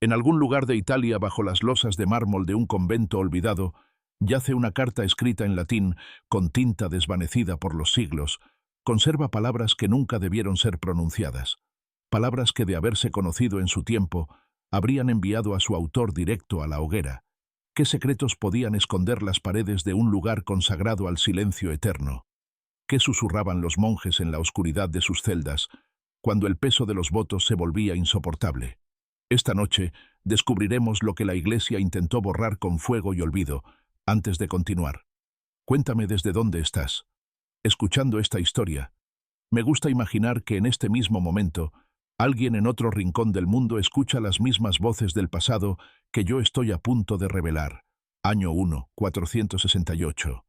En algún lugar de Italia, bajo las losas de mármol de un convento olvidado, yace una carta escrita en latín, con tinta desvanecida por los siglos. Conserva palabras que nunca debieron ser pronunciadas. Palabras que, de haberse conocido en su tiempo, habrían enviado a su autor directo a la hoguera. ¿Qué secretos podían esconder las paredes de un lugar consagrado al silencio eterno? ¿Qué susurraban los monjes en la oscuridad de sus celdas, cuando el peso de los votos se volvía insoportable? Esta noche descubriremos lo que la Iglesia intentó borrar con fuego y olvido, antes de continuar. Cuéntame desde dónde estás. Escuchando esta historia, me gusta imaginar que en este mismo momento, alguien en otro rincón del mundo escucha las mismas voces del pasado que yo estoy a punto de revelar. Año 1, 468.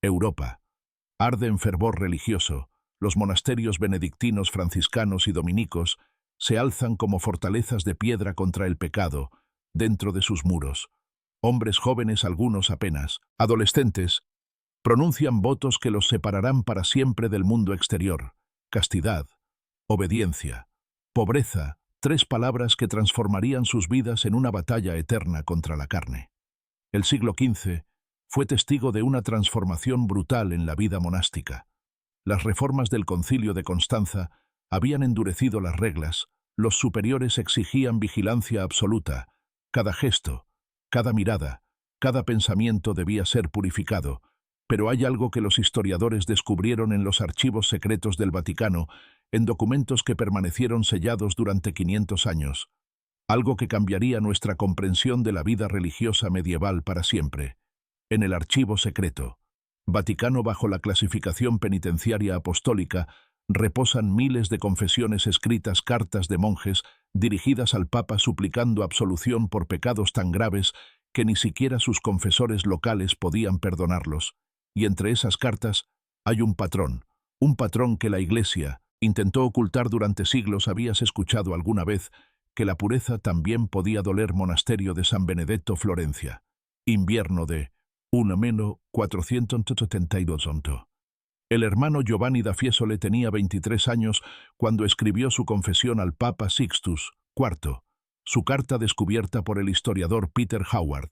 Europa. Arde en fervor religioso. Los monasterios benedictinos, franciscanos y dominicos se alzan como fortalezas de piedra contra el pecado, dentro de sus muros. Hombres jóvenes, algunos apenas, adolescentes, pronuncian votos que los separarán para siempre del mundo exterior. Castidad, obediencia, pobreza, tres palabras que transformarían sus vidas en una batalla eterna contra la carne. El siglo XV fue testigo de una transformación brutal en la vida monástica. Las reformas del Concilio de Constanza habían endurecido las reglas, los superiores exigían vigilancia absoluta, cada gesto, cada mirada, cada pensamiento debía ser purificado, pero hay algo que los historiadores descubrieron en los archivos secretos del Vaticano, en documentos que permanecieron sellados durante 500 años, algo que cambiaría nuestra comprensión de la vida religiosa medieval para siempre. En el archivo secreto, Vaticano bajo la clasificación penitenciaria apostólica, reposan miles de confesiones escritas, cartas de monjes dirigidas al Papa suplicando absolución por pecados tan graves que ni siquiera sus confesores locales podían perdonarlos. Y entre esas cartas hay un patrón que la Iglesia intentó ocultar durante siglos. ¿Habías escuchado alguna vez que la pureza también podía doler? Monasterio de San Benedetto, Florencia. Invierno de 472. El hermano Giovanni da Fiesole tenía 23 años cuando escribió su confesión al Papa Sixtus IV, su carta descubierta por el historiador Peter Howard.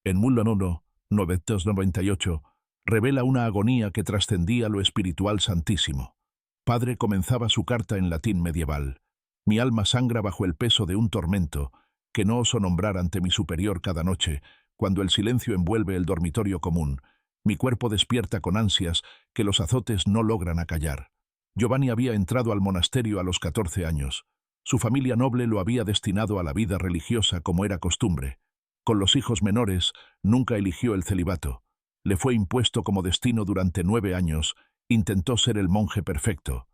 En 1998, revela una agonía que trascendía lo espiritual santísimo. Padre, comenzaba su carta en latín medieval. Mi alma sangra bajo el peso de un tormento que no oso nombrar ante mi superior cada noche, cuando el silencio envuelve el dormitorio común. Mi cuerpo despierta con ansias que los azotes no logran acallar. Giovanni había entrado al monasterio a los 14 años. Su familia noble lo había destinado a la vida religiosa como era costumbre. Con los hijos menores, nunca eligió el celibato. Le fue impuesto como destino durante 9 años. Intentó ser el monje perfecto.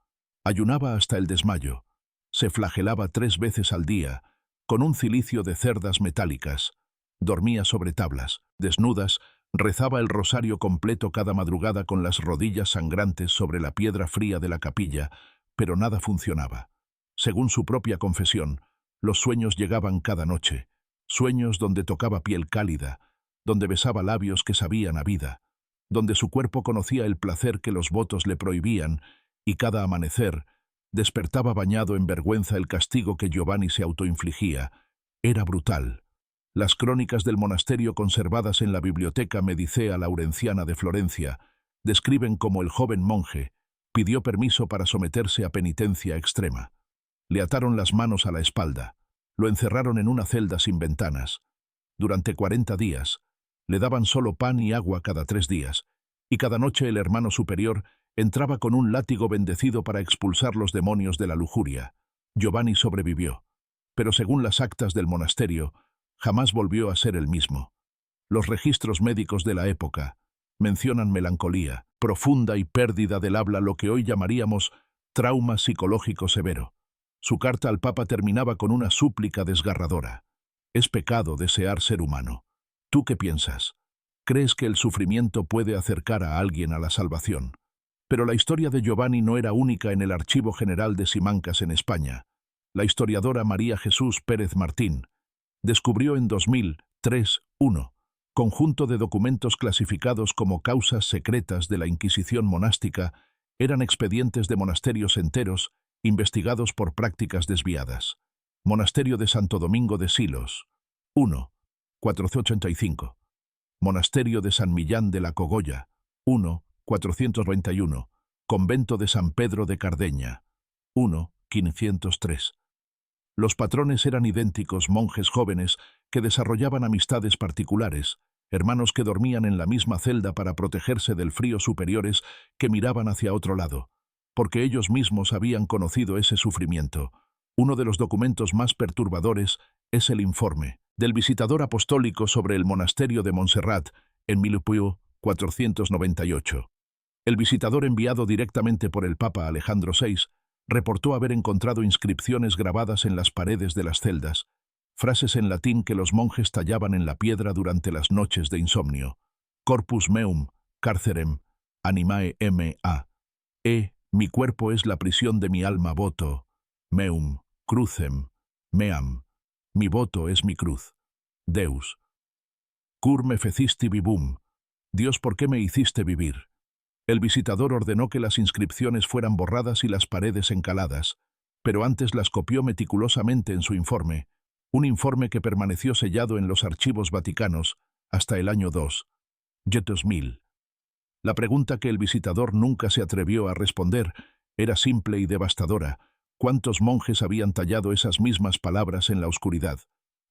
Ayunaba hasta el desmayo. Se flagelaba 3 veces al día, con un cilicio de cerdas metálicas. Dormía sobre tablas, desnudas, rezaba el rosario completo cada madrugada con las rodillas sangrantes sobre la piedra fría de la capilla, pero nada funcionaba. Según su propia confesión, los sueños llegaban cada noche, sueños donde tocaba piel cálida, donde besaba labios que sabían a vida, donde su cuerpo conocía el placer que los votos le prohibían, y cada amanecer despertaba bañado en vergüenza. El castigo que Giovanni se autoinfligía era brutal. Las crónicas del monasterio conservadas en la Biblioteca Medicea Laurenciana de Florencia describen cómo el joven monje pidió permiso para someterse a penitencia extrema. Le ataron las manos a la espalda, lo encerraron en una celda sin ventanas. Durante 40 días, le daban solo pan y agua cada 3 días, y cada noche el hermano superior entraba con un látigo bendecido para expulsar los demonios de la lujuria. Giovanni sobrevivió, pero según las actas del monasterio, jamás volvió a ser el mismo. Los registros médicos de la época mencionan melancolía profunda y pérdida del habla, lo que hoy llamaríamos trauma psicológico severo. Su carta al Papa terminaba con una súplica desgarradora. Es pecado desear ser humano. ¿Tú qué piensas? ¿Crees que el sufrimiento puede acercar a alguien a la salvación? Pero la historia de Giovanni no era única en el Archivo General de Simancas en España. La historiadora María Jesús Pérez Martín descubrió en 2003 conjunto de documentos clasificados como causas secretas de la Inquisición monástica. Eran expedientes de monasterios enteros investigados por prácticas desviadas. Monasterio de Santo Domingo de Silos, 1, 485. Monasterio de San Millán de la Cogolla, 1, 491. Convento de San Pedro de Cardeña, 1, 503. Los patrones eran idénticos, monjes jóvenes que desarrollaban amistades particulares, hermanos que dormían en la misma celda para protegerse del frío, superiores que miraban hacia otro lado, porque ellos mismos habían conocido ese sufrimiento. Uno de los documentos más perturbadores es el informe del visitador apostólico sobre el monasterio de Montserrat en 1498. El visitador, enviado directamente por el Papa Alejandro VI, reportó haber encontrado inscripciones grabadas en las paredes de las celdas, frases en latín que los monjes tallaban en la piedra durante las noches de insomnio. Corpus meum, carcerem, animae ma. Mi cuerpo es la prisión de mi alma, voto. Meum, crucem, meam. Mi voto es mi cruz. Deus. Cur me fecisti vivum. Dios, ¿por qué me hiciste vivir? El visitador ordenó que las inscripciones fueran borradas y las paredes encaladas, pero antes las copió meticulosamente en su informe, un informe que permaneció sellado en los archivos vaticanos hasta el año 2000. La pregunta que el visitador nunca se atrevió a responder era simple y devastadora: ¿cuántos monjes habían tallado esas mismas palabras en la oscuridad?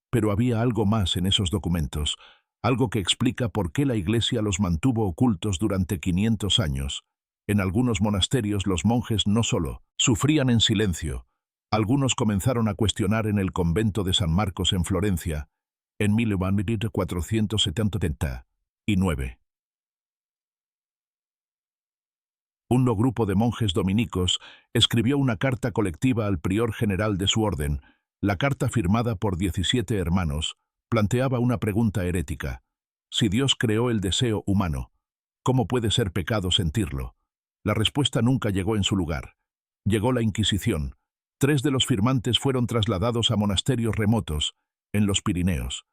Pero había algo más en esos documentos, algo que explica por qué la Iglesia los mantuvo ocultos durante 500 años. En algunos monasterios los monjes no solo sufrían en silencio, algunos comenzaron a cuestionar en el convento de San Marcos en Florencia, en 1479. Un grupo de monjes dominicos escribió una carta colectiva al prior general de su orden. La carta, firmada por 17 hermanos, planteaba una pregunta herética. Si Dios creó el deseo humano, ¿cómo puede ser pecado sentirlo? La respuesta nunca llegó en su lugar. Llegó la Inquisición. 3 de los firmantes fueron trasladados a monasterios remotos, en los Pirineos.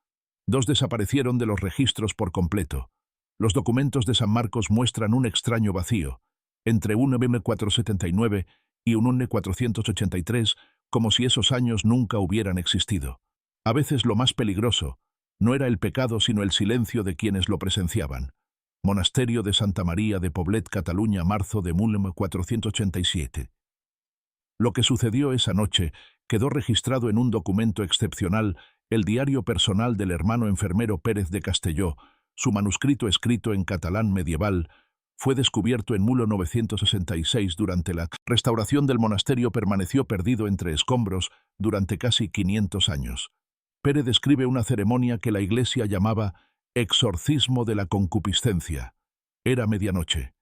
2 desaparecieron de los registros por completo. Los documentos de San Marcos muestran un extraño vacío, entre un 479 y un 483, como si esos años nunca hubieran existido. A veces lo más peligroso no era el pecado, sino el silencio de quienes lo presenciaban. Monasterio de Santa María de Poblet, Cataluña, marzo de 1487. Lo que sucedió esa noche quedó registrado en un documento excepcional, el diario personal del hermano enfermero Pérez de Castelló. Su manuscrito, escrito en catalán medieval, fue descubierto en 1966 durante la restauración del monasterio. Permaneció perdido entre escombros durante casi 500 años. Pérez describe una ceremonia que la Iglesia llamaba exorcismo de la concupiscencia. Era medianoche.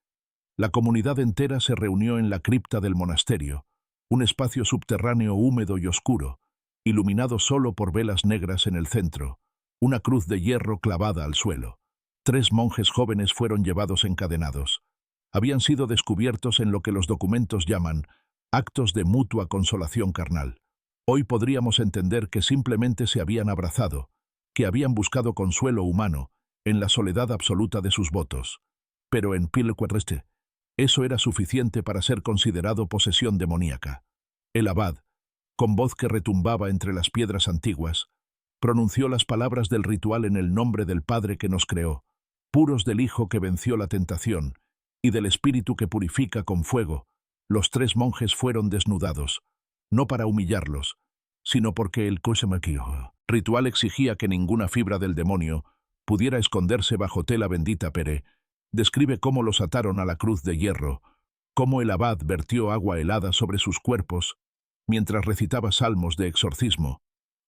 La comunidad entera se reunió en la cripta del monasterio, un espacio subterráneo húmedo y oscuro, iluminado solo por velas negras en el centro, una cruz de hierro clavada al suelo. 3 monjes jóvenes fueron llevados encadenados. Habían sido descubiertos en lo que los documentos llaman actos de mutua consolación carnal. Hoy podríamos entender que simplemente se habían abrazado, que habían buscado consuelo humano en la soledad absoluta de sus votos. Pero en Pilquereste, eso era suficiente para ser considerado posesión demoníaca. El abad, con voz que retumbaba entre las piedras antiguas, pronunció las palabras del ritual en el nombre del Padre que nos creó, puros del Hijo que venció la tentación, y del Espíritu que purifica con fuego. Los 3 monjes fueron desnudados, no para humillarlos, sino porque el ritual exigía que ninguna fibra del demonio pudiera esconderse bajo tela bendita. Pérez describe cómo los ataron a la cruz de hierro, cómo el abad vertió agua helada sobre sus cuerpos mientras recitaba salmos de exorcismo,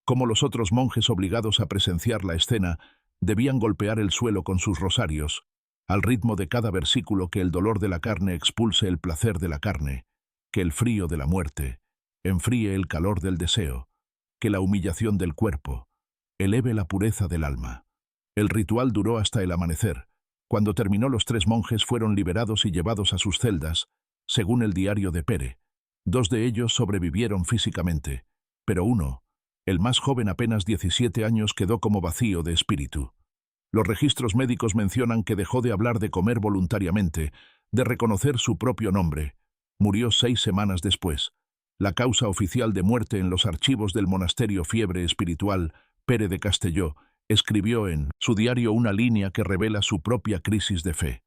cómo los otros monjes, obligados a presenciar la escena, debían golpear el suelo con sus rosarios, al ritmo de cada versículo: que el dolor de la carne expulse el placer de la carne, que el frío de la muerte enfríe el calor del deseo, que la humillación del cuerpo eleve la pureza del alma. El ritual duró hasta el amanecer. Cuando terminó, los 3 monjes fueron liberados y llevados a sus celdas, según el diario de Pérez. 2 de ellos sobrevivieron físicamente, pero uno, el más joven, apenas 17 años, quedó como vacío de espíritu. Los registros médicos mencionan que dejó de hablar, de comer voluntariamente, de reconocer su propio nombre. Murió 6 semanas después. La causa oficial de muerte en los archivos del monasterio Fiebre Espiritual, Pere de Castelló, escribió en su diario una línea que revela su propia crisis de fe.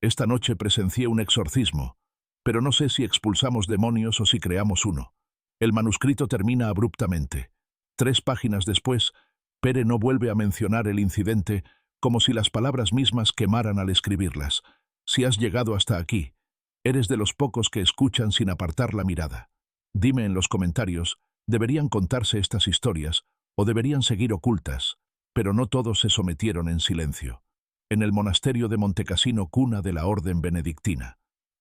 Esta noche presencié un exorcismo, pero no sé si expulsamos demonios o si creamos uno. El manuscrito termina abruptamente. 3 páginas después, Pere no vuelve a mencionar el incidente, como si las palabras mismas quemaran al escribirlas. Si has llegado hasta aquí, eres de los pocos que escuchan sin apartar la mirada. Dime en los comentarios, ¿deberían contarse estas historias o deberían seguir ocultas? Pero no todos se sometieron en silencio. En el monasterio de Montecassino, cuna de la orden benedictina,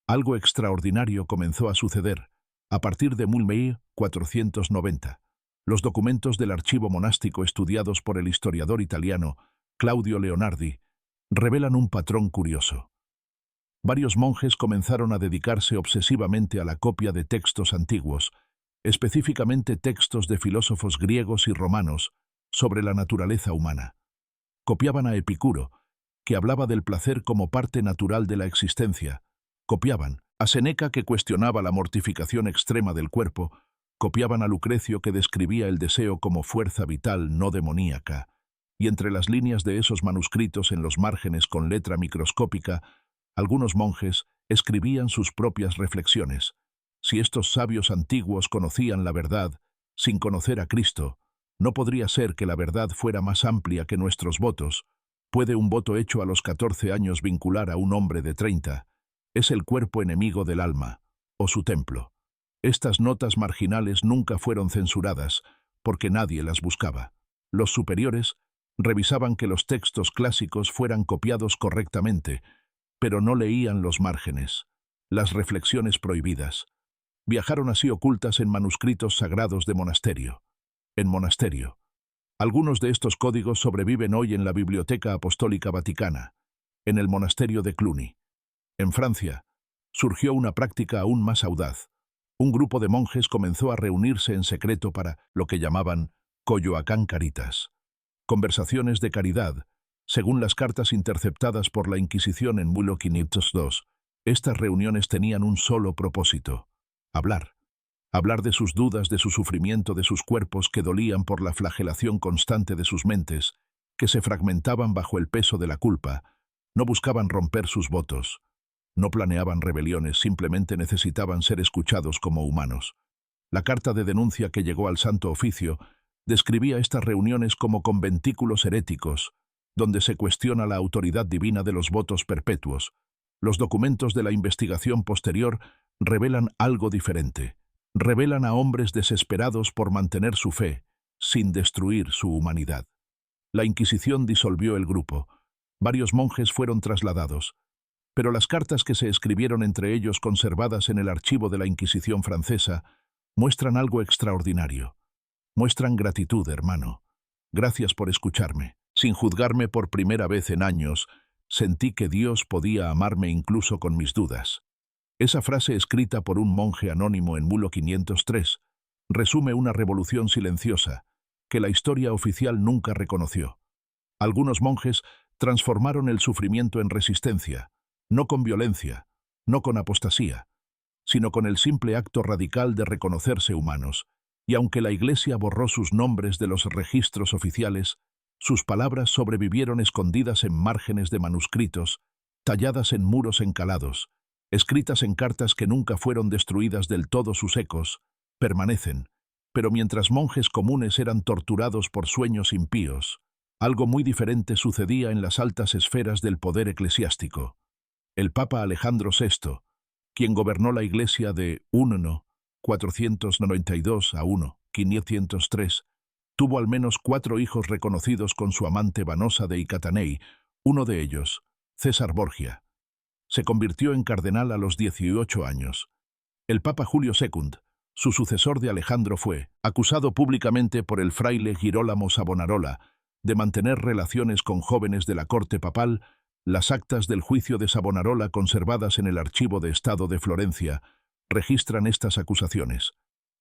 algo extraordinario comenzó a suceder. A partir de 1490, los documentos del archivo monástico estudiados por el historiador italiano Claudio Leonardi revelan un patrón curioso. Varios monjes comenzaron a dedicarse obsesivamente a la copia de textos antiguos, específicamente textos de filósofos griegos y romanos sobre la naturaleza humana. Copiaban a Epicuro, que hablaba del placer como parte natural de la existencia. Copiaban a Séneca, que cuestionaba la mortificación extrema del cuerpo. Copiaban a Lucrecio, que describía el deseo como fuerza vital no demoníaca. Y entre las líneas de esos manuscritos, en los márgenes con letra microscópica, algunos monjes escribían sus propias reflexiones. Si estos sabios antiguos conocían la verdad, sin conocer a Cristo, no podría ser que la verdad fuera más amplia que nuestros votos. ¿Puede un voto hecho a los 14 años vincular a un hombre de 30? Es el cuerpo enemigo del alma, o su templo. Estas notas marginales nunca fueron censuradas, porque nadie las buscaba. Los superiores revisaban que los textos clásicos fueran copiados correctamente, pero no leían los márgenes, las reflexiones prohibidas. Viajaron así ocultas en manuscritos sagrados de monasterio. En monasterio. Algunos de estos códigos sobreviven hoy en la Biblioteca Apostólica Vaticana, en el monasterio de Cluny. En Francia, surgió una práctica aún más audaz. Un grupo de monjes comenzó a reunirse en secreto para lo que llamaban Coyoacán Caritas, conversaciones de caridad. Según las cartas interceptadas por la Inquisición en 1502, estas reuniones tenían un solo propósito: hablar. Hablar de sus dudas, de su sufrimiento, de sus cuerpos que dolían por la flagelación constante de sus mentes, que se fragmentaban bajo el peso de la culpa. No buscaban romper sus votos. No planeaban rebeliones, simplemente necesitaban ser escuchados como humanos. La carta de denuncia que llegó al Santo Oficio describía estas reuniones como conventículos heréticos, donde se cuestiona la autoridad divina de los votos perpetuos. Los documentos de la investigación posterior revelan algo diferente. Revelan a hombres desesperados por mantener su fe, sin destruir su humanidad. La Inquisición disolvió el grupo. Varios monjes fueron trasladados, pero las cartas que se escribieron entre ellos, conservadas en el archivo de la Inquisición francesa, muestran algo extraordinario. Muestran gratitud, hermano. Gracias por escucharme. Sin juzgarme por primera vez en años, sentí que Dios podía amarme incluso con mis dudas. Esa frase, escrita por un monje anónimo en 1503, resume una revolución silenciosa que la historia oficial nunca reconoció. Algunos monjes transformaron el sufrimiento en resistencia, no con violencia, no con apostasía, sino con el simple acto radical de reconocerse humanos, y aunque la Iglesia borró sus nombres de los registros oficiales, sus palabras sobrevivieron escondidas en márgenes de manuscritos, talladas en muros encalados, escritas en cartas que nunca fueron destruidas del todo. Sus ecos permanecen, pero mientras monjes comunes eran torturados por sueños impíos, algo muy diferente sucedía en las altas esferas del poder eclesiástico. El Papa Alejandro VI, quien gobernó la Iglesia de 492 a 503, tuvo al menos 4 hijos reconocidos con su amante Vanosa de Icatanei, uno de ellos, César Borgia. Se convirtió en cardenal a los 18 años. El Papa Julio II, su sucesor de Alejandro, fue acusado públicamente por el fraile Girolamo Savonarola de mantener relaciones con jóvenes de la corte papal. Las actas del juicio de Savonarola, conservadas en el Archivo de Estado de Florencia, registran estas acusaciones.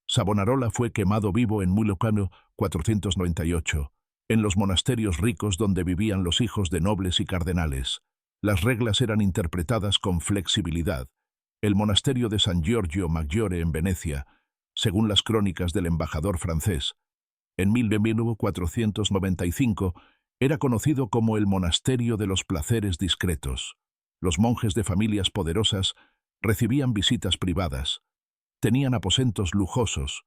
Savonarola fue quemado vivo en 1498, en los monasterios ricos donde vivían los hijos de nobles y cardenales. Las reglas eran interpretadas con flexibilidad. El monasterio de San Giorgio Maggiore en Venecia según las crónicas del embajador francés. En 1495 era conocido como el monasterio de los placeres discretos. Los monjes de familias poderosas recibían visitas privadas, tenían aposentos lujosos,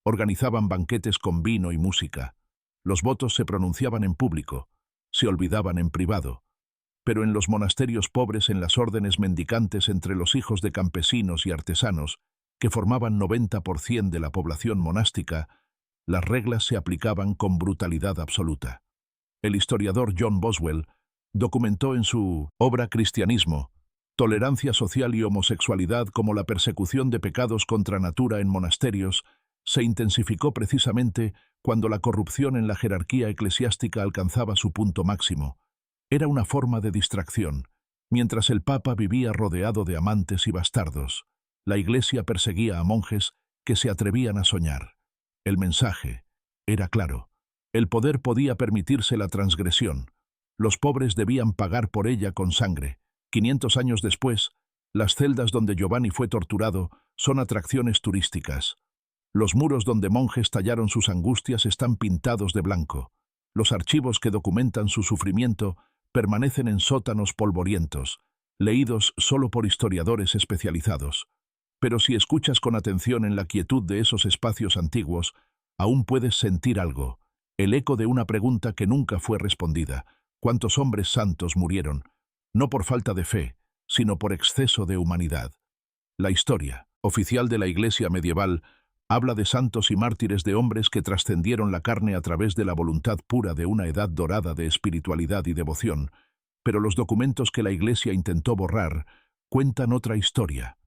organizaban banquetes con vino y música. Los votos se pronunciaban en público, se olvidaban en privado. Pero en los monasterios pobres, en las órdenes mendicantes entre los hijos de campesinos y artesanos, que formaban 90% de la población monástica, las reglas se aplicaban con brutalidad absoluta. El historiador John Boswell documentó en su obra Cristianismo, tolerancia social y homosexualidad como la persecución de pecados contra natura en monasterios se intensificó precisamente cuando la corrupción en la jerarquía eclesiástica alcanzaba su punto máximo. Era una forma de distracción. Mientras el Papa vivía rodeado de amantes y bastardos, la Iglesia perseguía a monjes que se atrevían a soñar. El mensaje era claro. El poder podía permitirse la transgresión. Los pobres debían pagar por ella con sangre. 500 años después, las celdas donde Giovanni fue torturado son atracciones turísticas. Los muros donde monjes tallaron sus angustias están pintados de blanco. Los archivos que documentan su sufrimiento permanecen en sótanos polvorientos, leídos solo por historiadores especializados. Pero si escuchas con atención en la quietud de esos espacios antiguos, aún puedes sentir algo, el eco de una pregunta que nunca fue respondida. ¿Cuántos hombres santos murieron? No por falta de fe, sino por exceso de humanidad. La historia oficial de la Iglesia medieval habla de santos y mártires, de hombres que trascendieron la carne a través de la voluntad pura de una edad dorada de espiritualidad y devoción, pero los documentos que la Iglesia intentó borrar cuentan otra historia.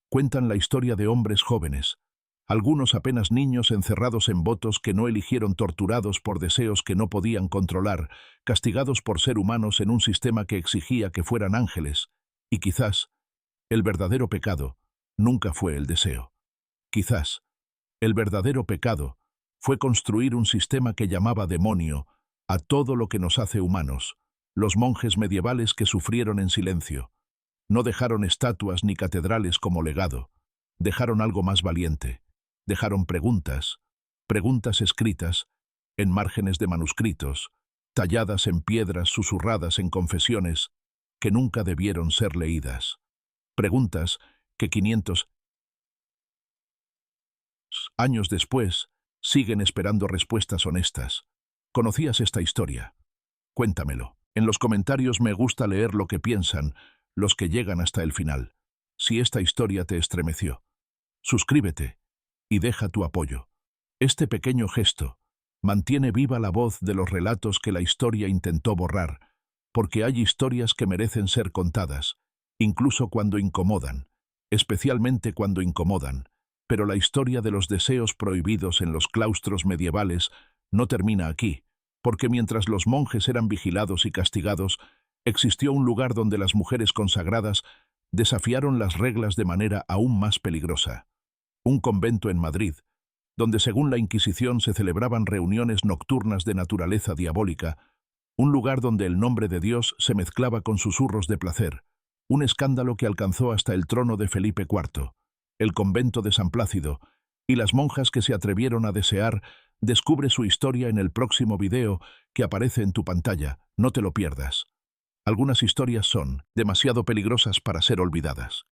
Cuentan la historia de hombres jóvenes, algunos apenas niños encerrados en votos que no eligieron, torturados por deseos que no podían controlar, castigados por ser humanos en un sistema que exigía que fueran ángeles, y quizás el verdadero pecado nunca fue el deseo. Quizás el verdadero pecado fue construir un sistema que llamaba demonio a todo lo que nos hace humanos. Los monjes medievales que sufrieron en silencio no dejaron estatuas ni catedrales como legado, dejaron algo más valiente. Dejaron preguntas escritas en márgenes de manuscritos, talladas en piedras, susurradas en confesiones que nunca debieron ser leídas. Preguntas que 500 años después siguen esperando respuestas honestas. ¿Conocías esta historia? Cuéntamelo. En los comentarios me gusta leer lo que piensan los que llegan hasta el final. Si esta historia te estremeció, suscríbete y deja tu apoyo. Este pequeño gesto mantiene viva la voz de los relatos que la historia intentó borrar, porque hay historias que merecen ser contadas, incluso cuando incomodan, especialmente cuando incomodan. Pero la historia de los deseos prohibidos en los claustros medievales no termina aquí, porque mientras los monjes eran vigilados y castigados, existió un lugar donde las mujeres consagradas desafiaron las reglas de manera aún más peligrosa. Un convento en Madrid, donde según la Inquisición se celebraban reuniones nocturnas de naturaleza diabólica, un lugar donde el nombre de Dios se mezclaba con susurros de placer, un escándalo que alcanzó hasta el trono de Felipe IV, el convento de San Plácido, y las monjas que se atrevieron a desear. Descubre su historia en el próximo video que aparece en tu pantalla, no te lo pierdas. Algunas historias son demasiado peligrosas para ser olvidadas.